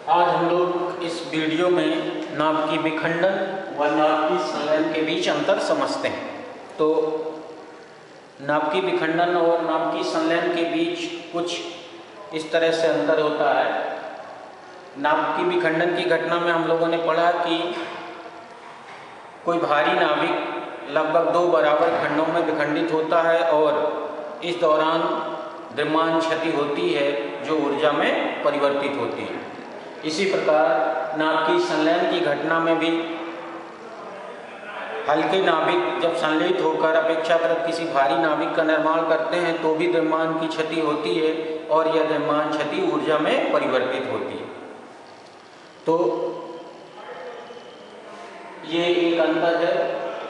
आज हम लोग इस वीडियो में नाभिकीय विखंडन व नाभिकीय संलयन के बीच अंतर समझते हैं। तो नाभिकीय विखंडन और नाभिकीय संलयन के बीच कुछ इस तरह से अंतर होता है। नाभिकीय विखंडन की घटना में हम लोगों ने पढ़ा कि कोई भारी नाभिक लगभग दो बराबर खंडों में विखंडित होता है और इस दौरान द्रव्यमान क्षति होती है जो ऊर्जा में परिवर्तित होती है। इसी प्रकार नाभिकीय संलयन की घटना में भी हल्के नाभिक जब संलयित होकर अपेक्षाकृत किसी भारी नाभिक का निर्माण करते हैं तो भी द्रव्यमान की क्षति होती है और यह द्रव्यमान क्षति ऊर्जा में परिवर्तित होती है। तो ये एक अंतर है,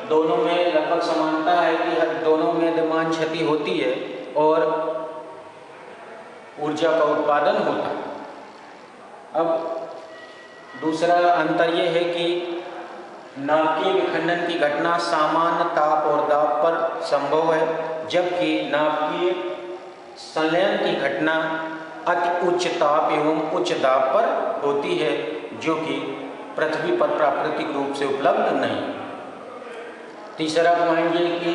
दोनों में लगभग समानता है कि दोनों में द्रव्यमान क्षति होती है और ऊर्जा का उत्पादन होता है। अब दूसरा अंतर यह है कि नाभिकीय विखंडन की घटना सामान्य ताप और दाब पर संभव है, जबकि नाभिकीय संलयन की घटना अति उच्च ताप एवं उच्च दाब पर होती है, जो कि पृथ्वी पर प्राकृतिक रूप से उपलब्ध नहीं। तीसरा पॉइंट ये कि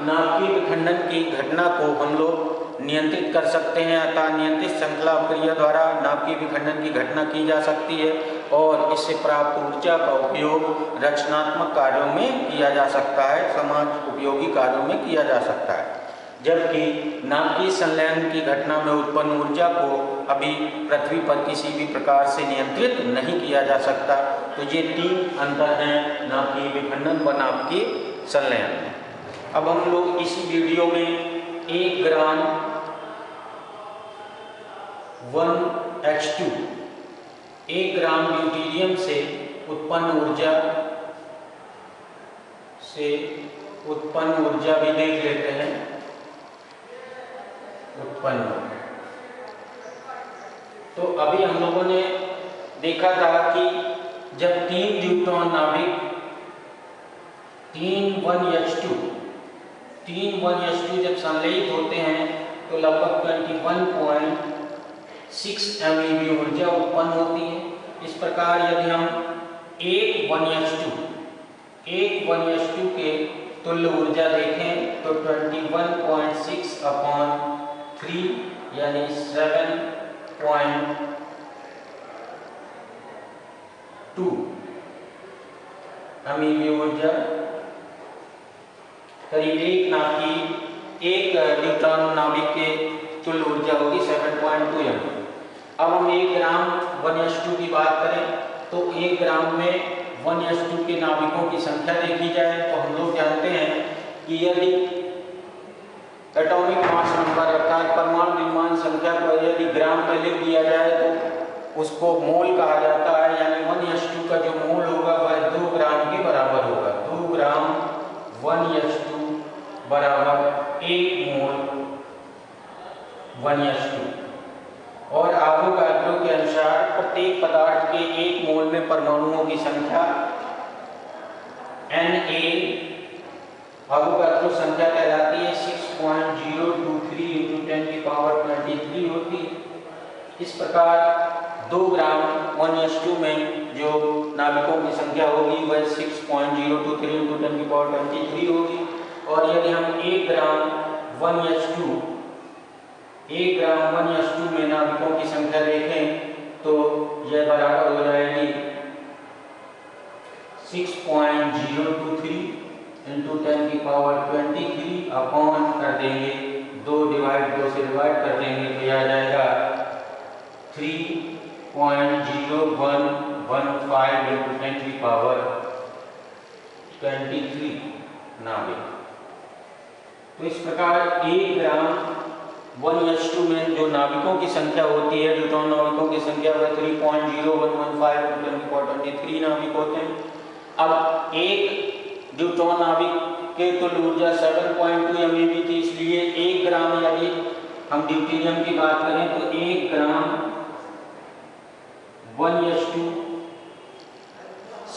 नाभिकीय विखंडन की घटना को हम लोग नियंत्रित कर सकते हैं, अतः नियंत्रित श्रृंखला क्रिया द्वारा नाभिकीय विखंडन की घटना की जा सकती है और इससे प्राप्त ऊर्जा का उपयोग रचनात्मक कार्यों में किया जा सकता है, समाज उपयोगी कार्यों में किया जा सकता है। जबकि नाभिकीय संलयन की घटना में उत्पन्न ऊर्जा को अभी पृथ्वी पर किसी भी प्रकार से नियंत्रित नहीं किया जा सकता। तो ये तीन अंतर हैं नाभिकीय विखंडन व नाभिकीय संलयन में। अब हम लोग इसी वीडियो में 1 ग्राम 1H2 1 ग्राम ड्यूटेरियम से उत्पन्न ऊर्जा भी देख लेते हैं। तो अभी हम लोगों ने देखा था कि जब 3 ड्यूटरॉन नाभिक 3 1H2 जब संलयित होते हैं तो लगभग 21.6 MeV ऊर्जा उत्पन्न होती है। इस प्रकार यदि हम एक 1H2 के तुल्य ऊर्जा देखें तो 21.6 अपॉन 3 यानी 7.2 MeV ऊर्जा करीब एक न्यूट्रॉन नाभिक के तुल्य ऊर्जा होगी 7.2 MeV। अब हम 1 ग्राम 1H2 की बात करें तो 1 ग्राम में 1H2 के नाभिकों की संख्या देखी जाए तो हम लोग जानते हैं कि यदि एटॉमिक मास नंबर अर्थात परमाणु द्रव्यमान संख्या को यदि ग्राम में लिख दिया जाए तो उसको मोल कहा जाता है, यानी 1H2 का जो मोल होगा वह 2 ग्राम के बराबर होगा। 2 ग्राम 1H2 बराबर 1 मोल 1H2। और आवोगाड्रो के अनुसार प्रत्येक पदार्थ के 1 मोल में परमाणुओं की संख्या Na आवोगाड्रो संख्या कहलाती है 6.023 × 10⁻23 होती है। इस प्रकार 2 ग्राम 1H2 में जो नाभिकों की संख्या होगी वह 6.023 × 10⁻23 होगी। और यदि हम 1 ग्राम 1H2 में नाभिकों की संख्या देखें तो यह बराबर हो जाएगी 6.023 × 10⁻23 अपॉन कर देंगे 2 से डिवाइड कर देंगे तो यह आ जाएगा 3.0115 × 10⁻23 नाभिक। तो इस प्रकार 1 ग्राम 1H2 में जो नाभिकों की संख्या होती है, न्यूट्रॉन नाभिकों की संख्या वह 3.0115 × 10⁻23 नाभिक होते हैं। अब एक न्यूट्रॉन नाभिक के तुल्य ऊर्जा 7.2 MeV थी, इसलिए 1 ग्राम यदि हम ड्यूटेरियम की बात करें तो 1 ग्राम 1H2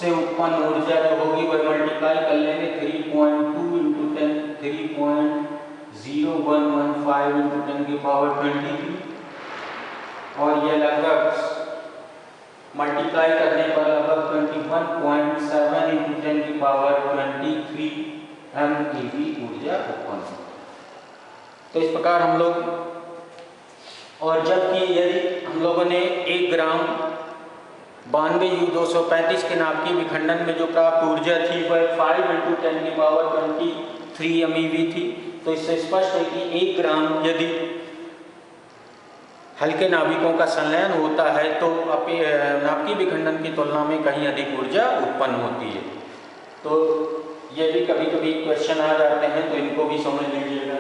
से उत्पन्न ऊर्जा जो होगी वह मल्टीप्लाई कर लेंगे 3.2 × 10 3.0115 × 10⁻23 और यह लगभग मल्टीप्लाई करने पर लगभग 21.7 × 10⁻23 MeV ऊर्जा उत्पन्न होती है। तो इस प्रकार हम लोग, और जबकि यदि हम लोगों ने 1 ग्राम 92U235 के नाभिकीय विखंडन में जो प्राप्त ऊर्जा थी वह 5 × 10⁻23 MeV थी, तो इससे स्पष्ट है कि 1 ग्राम यदि हल्के नाभिकों का संलयन होता है तो नाभिकीय विखंडन की तुलना में कहीं अधिक ऊर्जा उत्पन्न होती है। तो ये भी कभी कभी क्वेश्चन आ जाते हैं, तो इनको भी समझ लीजिएगा।